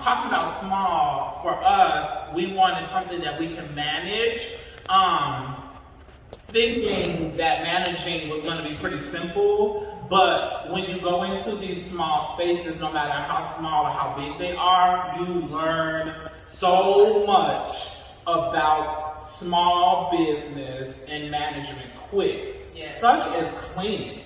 talking about small, for us, we wanted something that we can manage. Thinking that managing was going to be pretty simple, but when you go into these small spaces, no matter how small or how big they are, you learn so much about small business and management quick, such as cleaning.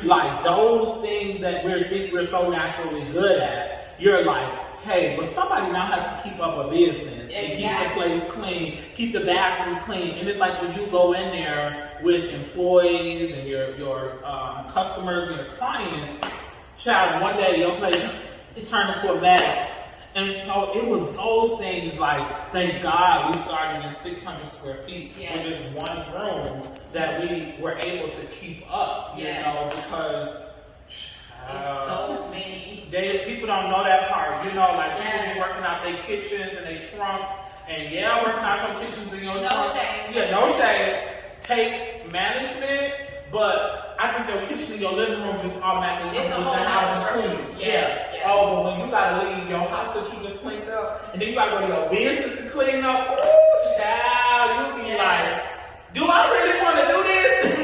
Like those things that we think we're so naturally good at, you're like, hey, but somebody now has to keep up a business and keep the place clean, keep the bathroom clean. And it's like when you go in there with employees and your customers and your clients, child, one day your place turned into a mess. And so it was those things, like, thank God we started in 600 square feet in just one room that we were able to keep up, you know, because it's so many. People don't know that part, you know, like people be working out their kitchens and their trunks, and working out your kitchens and your trunks. No shade. Takes management, but I think your kitchen and your living room just automatically comes with the house clean. Oh, but when you gotta leave your house that you just cleaned up, and then you gotta go to your business to clean up, ooh, child, you be like, do I really want to do this?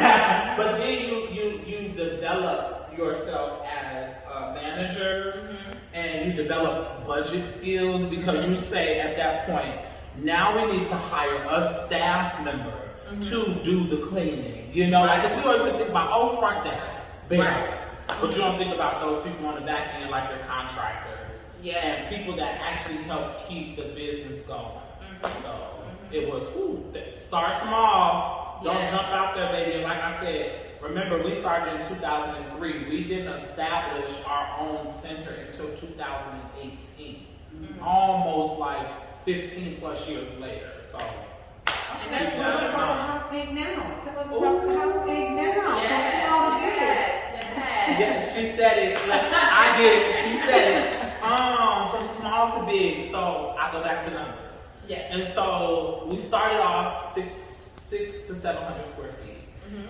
But then you develop yourself as a manager, and you develop budget skills, because you say at that point, now we need to hire a staff member to do the cleaning. You know, like, we always just think about, front desk, but you don't think about those people on the back end, like your contractors and people that actually help keep the business going. So it was, start small, don't jump out there, baby. And like I said, remember, we started in 2003. We didn't establish our own center until 2018. Almost like 15 plus years later. So. And that's what about the house thing now. Tell us about the house thing now. Yes, she said it. I did it. She said it. From small to big. So I go back to numbers. And so we started off 600 to 700 square feet.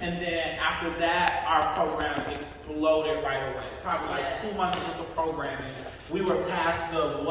And then after that, our program exploded right away. Probably like 2 months into programming, we were past the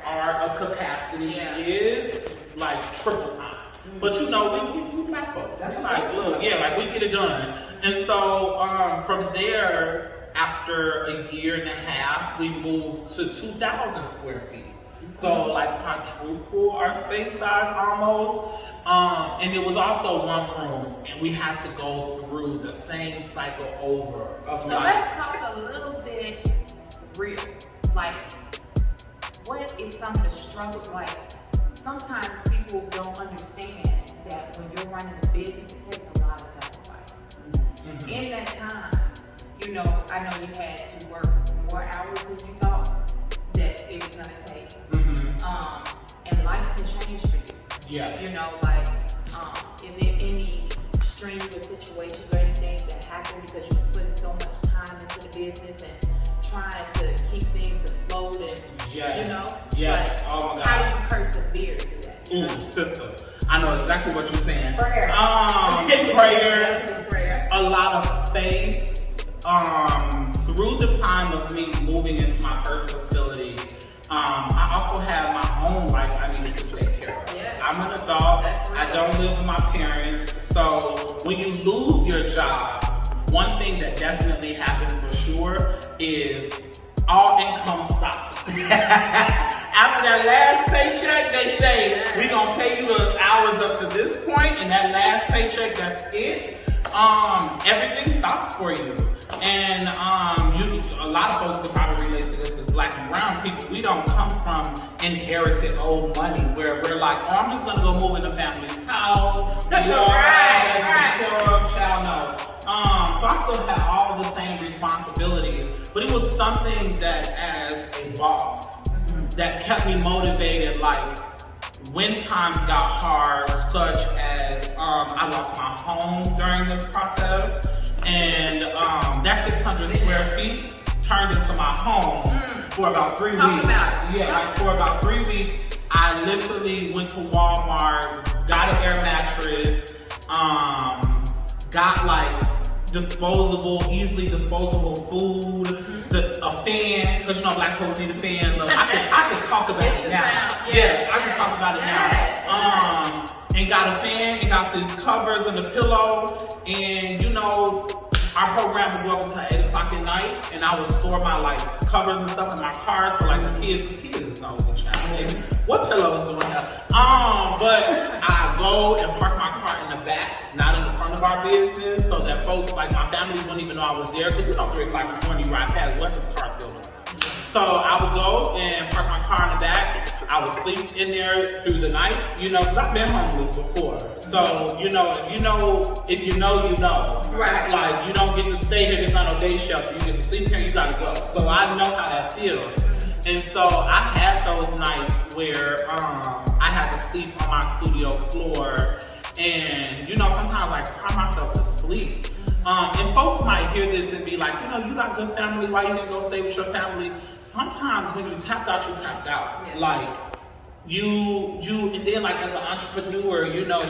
art of capacity is, like, triple time. But you know, we black folks. We like, look, like, we get it done. And so from there, after a year and a half, we moved to 2,000 square feet. So like quadruple our space size almost. And it was also one room, and we had to go through the same cycle over of So let's talk a little bit real. Like, what is some of the struggles? Like, sometimes people don't understand that when you're running a business, it takes a lot of sacrifice. In that time, you know, I know you had to work more hours than you thought that it was gonna take. And life can change for you. You know, like, is there any strenuous situations or anything that happened because you was putting so much time into the business and trying to keep things afloat and you know? Like, oh my God. how do you persevere through that? Sister, I know exactly what you're saying. Prayer. Prayer. A lot of faith. Through the time of me moving into my first facility, I also had my own life I needed to take care of. I'm an adult. I don't live with my parents. So when you lose your job, one thing that definitely happens for sure is all income stops. After that last paycheck, they say, we're going to pay you the hours up to this point, and that last paycheck, that's it. Everything stops for you. And a lot of folks that probably relate to this as Black and brown people, we don't come from inherited old money where we're like, I'm just gonna go move in the family's house. Child, no. So I still had all the same responsibilities, but it was something that, as a boss, that kept me motivated. Like, when times got hard, such as I lost my home during this process, and that 600 square feet turned into my home for about 3 weeks. For about 3 weeks, I literally went to Walmart, got an air mattress, got like easily disposable food, to a fan, because you know black folks need a fan. Look, I can talk about it now. Yes, I can talk about it now. And got a fan, and got these covers and the pillow, and you know, our program would go up until 8 o'clock at night, and I would store my like covers and stuff in my car, so like the kids is nosy child. Baby. What pillow is doing that? But I go and park my car in the back, not in the front of our business, so that folks like my family wouldn't even know I was there, because you know 3 o'clock in the morning you ride past, what is car still doing? So I would go and park my car in the back. I would sleep in there through the night, you know, because I've been homeless before. So, you know, if you know, you know. Right. Like, you don't get to stay here, there's not no day shelter. You get to sleep here, you gotta go. So I know how that feels. And so I had those nights where I had to sleep on my studio floor. And, you know, sometimes I cry myself to sleep. And folks might hear this and be like, you know, you got good family, why you didn't go stay with your family? Sometimes when you tapped out, you tapped out. Yeah. Like, you, and then like as an entrepreneur, you know,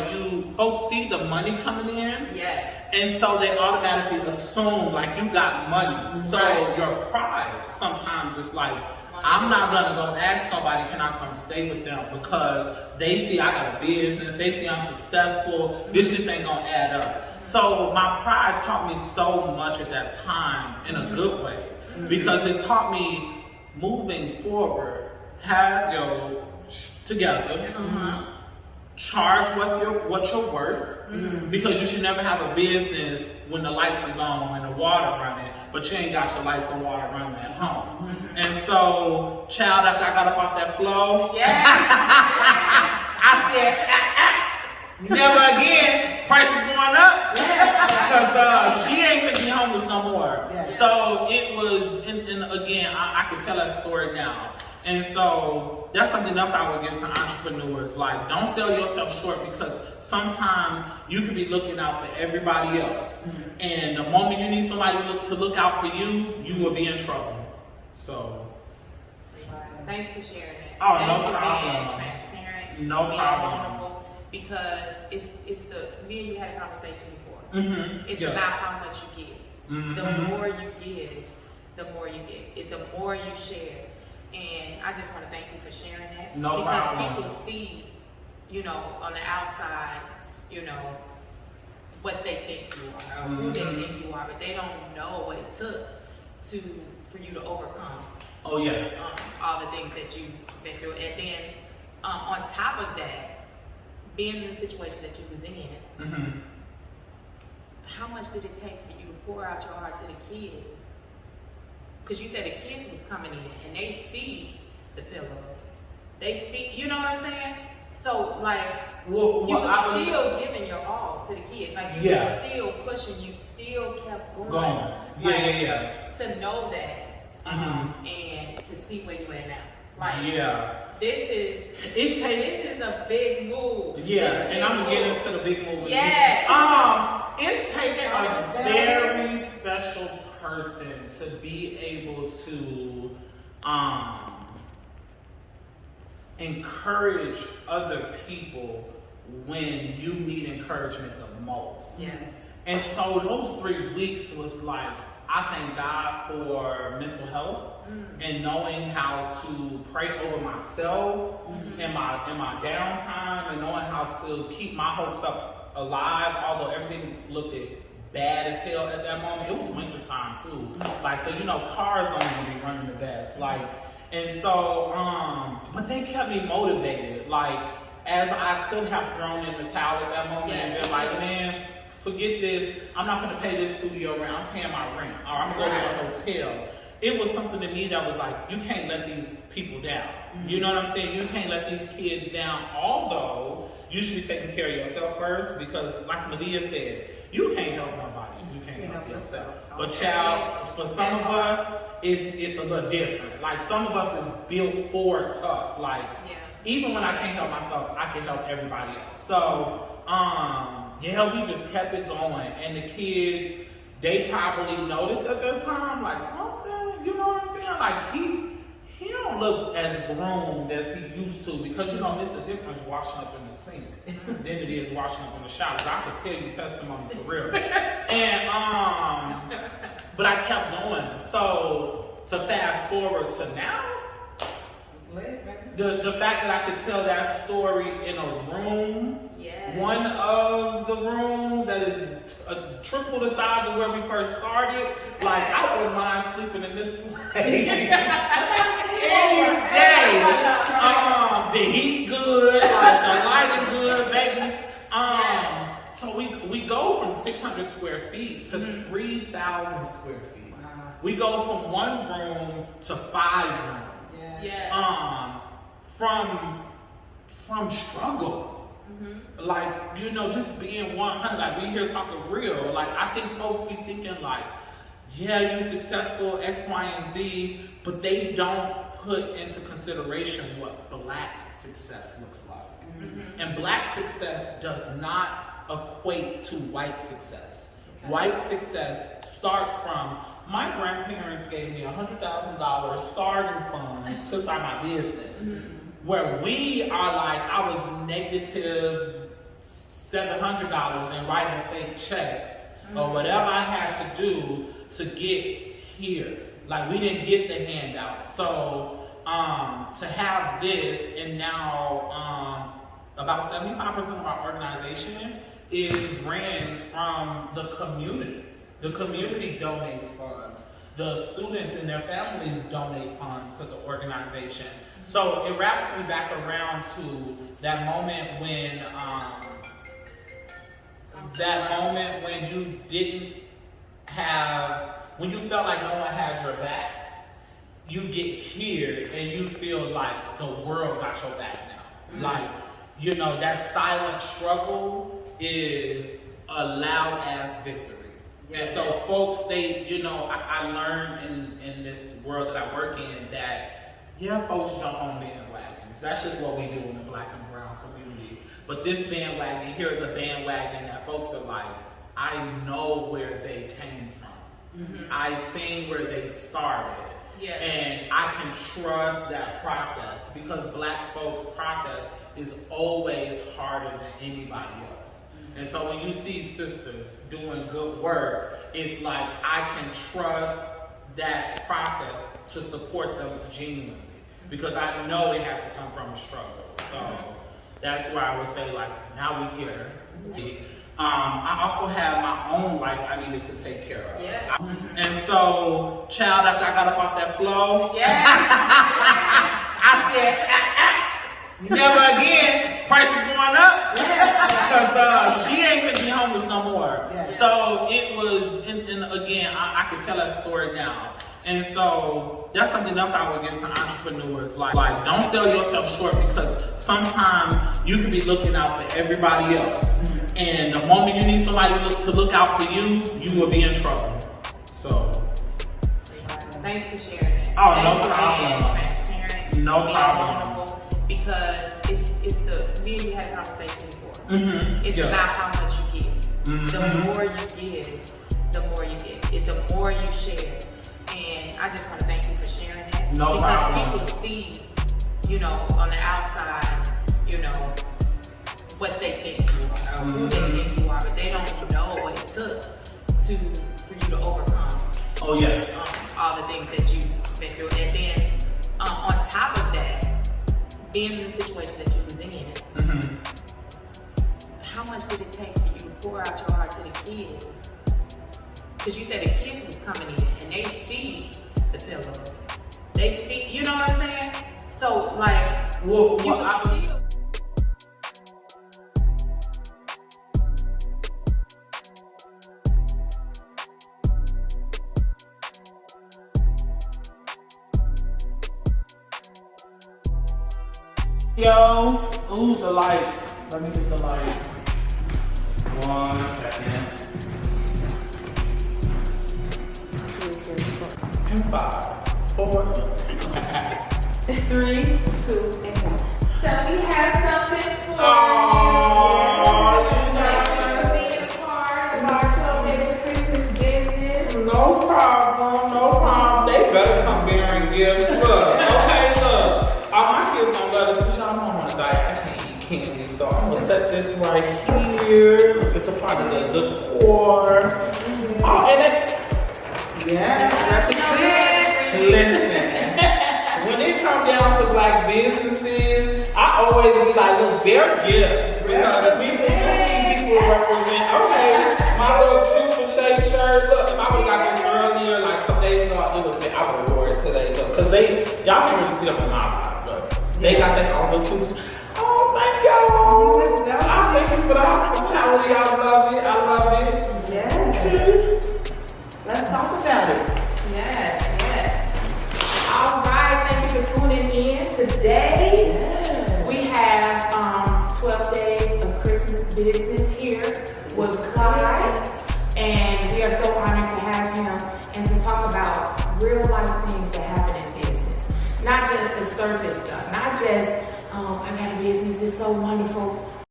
folks see the money coming in. Yes. And so they automatically assume like you got money. So your pride sometimes is like, I'm not gonna go ask nobody, can I come stay with them? Because they see I got a business, they see I'm successful, this just ain't gonna add up. So my pride taught me so much at that time in a good way, because it taught me moving forward, have your together, charge what you're worth, because you should never have a business when the lights is on and the water running, but you ain't got your lights and water running at home. And so, child, after I got up off that floor, I said, never again, prices going up, because she ain't gonna be homeless no more. So it was, and again, I can tell that story now. And so that's something else I would give to entrepreneurs. Like, don't sell yourself short, because sometimes you could be looking out for everybody else. And the moment you need somebody to look out for you, you will be in trouble. So. Thanks for sharing that. Oh, Thanks no for problem. being transparent. No being problem. Vulnerable, because me and you had a conversation before. It's about how much you give. The more you give, the more you get. The more you share. And I just want to thank you for sharing that. No problem. Because people see, you know, on the outside, you know, what they think you are, or who they think you are, but they don't know what it took for you to overcome. Oh yeah. All the things that you've been through, and then on top of that, being in the situation that you was in, how much did it take for you to pour out your heart to the kids? Because you said the kids was coming in and they see the pillows. They see, you know what I'm saying? So like, you were still giving your all to the kids. Like you were still pushing, you still kept going. To know that and to see where you at now. Like this is a big move. And I'm gonna get into the big move. It takes a very special person to be able to encourage other people when you need encouragement the most. And so those 3 weeks was like, I thank God for mental health and knowing how to pray over myself in my downtime, and knowing how to keep my hopes up alive, although everything looked bad as hell at that moment. It was winter time too. Like, so you know, cars don't even be running the best. Like, and so, but they kept me motivated. Like, as I could have thrown in the towel at that moment and been like, man, forget this. I'm not gonna pay this studio rent. I'm paying my rent, or I'm gonna go to a hotel. It was something to me that was like, you can't let these people down. You know what I'm saying? You can't let these kids down. Although you should be taking care of yourself first, because like Medea said, you can't help nobody if you can't help yourself. But child, for some of us, it's a little different. Like, some of us is built for tough. Like, even when I can't help myself, I can help everybody else. So, we just kept it going. And the kids, they probably noticed at that time, like, something, you know what I'm saying? Like, he don't look as groomed as he used to, because you know it's a difference washing up in the sink than it is washing up in the shower. I could tell you testimony for real. And but I kept going. So to fast forward to now, the fact that I could tell that story in a room, one of the rooms that is triple the size of where we first started, like I wouldn't mind sleeping in this place any day. The heat good, like the lighting good, baby. So we go from 600 square feet to 3,000 square feet. We go from one room to 5 rooms. From struggle, like, you know, just being 100, like we here talking real, like I think folks be thinking like, yeah, you successful X, Y, and Z, but they don't put into consideration what Black success looks like. And Black success does not equate to white success. White success starts from, my grandparents gave me $100,000 starting fund to start my business. Where we are like, I was negative $700 and writing fake checks or whatever I had to do to get here. Like we didn't get the handout. So to have this, and now about 75% of our organization is ran from the community. The community donates funds. The students and their families donate funds to the organization. So it wraps me back around to that moment when you didn't have, when you felt like no one had your back. You get here and you feel like the world got your back now. Like, you know, that silent struggle is a loud ass victory. And so folks, they, you know, I learned in this world that I work in that, yeah, folks jump on bandwagons. That's just what we do in the Black and brown community. But this bandwagon, here is a bandwagon that folks are like, I know where they came from. I've seen where they started. And I can trust that process, because Black folks' process is always harder than anybody else. And so when you see sisters doing good work, it's like I can trust that process to support them genuinely, because I know it had to come from a struggle. So that's where I would say, like, now we're here. I also have my own life I needed to take care of. And so, child, after I got up off that floor, I said, never again, prices going up. Because she ain't gonna be homeless no more. So it was, and again, I can tell that story now. And so that's something else I would give to entrepreneurs. Like don't sell yourself short, because sometimes you can be looking out for everybody else. And the moment you need somebody to look out for you, you will be in trouble. So. Thanks for sharing that. Oh, no problem. Transparent. No problem. Vulnerable, because it's the, me and you had a conversation before. It's about how much you give. The more you give, the more you get. The more you share. And I just want to thank you for sharing that. No problem. Because people see, you know, on the outside, you know, what they think you are, who they think you are, but they don't know what it took for you to overcome. Oh yeah. All the things that you've been through, and then on top of that, being in the situation that you was in, how much did it take for you to pour out your heart to the kids? Because you said the kids was coming in and they see the pillows, they see, you know what I'm saying? So like, well, you was still. Yo, ooh, the lights. Let me get the lights. 1 second. And 5, 4, 3, 2, and 1. So we have something for oh, you. See the card about 12 days of Christmas business. no problem, no problem. They better come bearing gifts. Look, okay, look. like, I can't eat candy, so I'm gonna set this right here. It's a part of the decor. Oh, and it, listen, when it comes down to black businesses, I always be like, look, they're gifts because people represent. Okay, my little cute crochet shirt. Look, if I would have got this earlier, like a couple days ago, it would have been. I would have wore it today because y'all can't really see them in my life, but they got that all the cute. Oh, thank y'all. I thank you for the hospitality. I love it. I love it. Yes. Let's talk about it. Yes, yes. All right, thank you for tuning in. Today, we have 12 days of Christmas business here with Clyde. And we are so honored to have him and to talk about real life things that happen in business. Not just the surface stuff, not just, I got a business, it's so wonderful.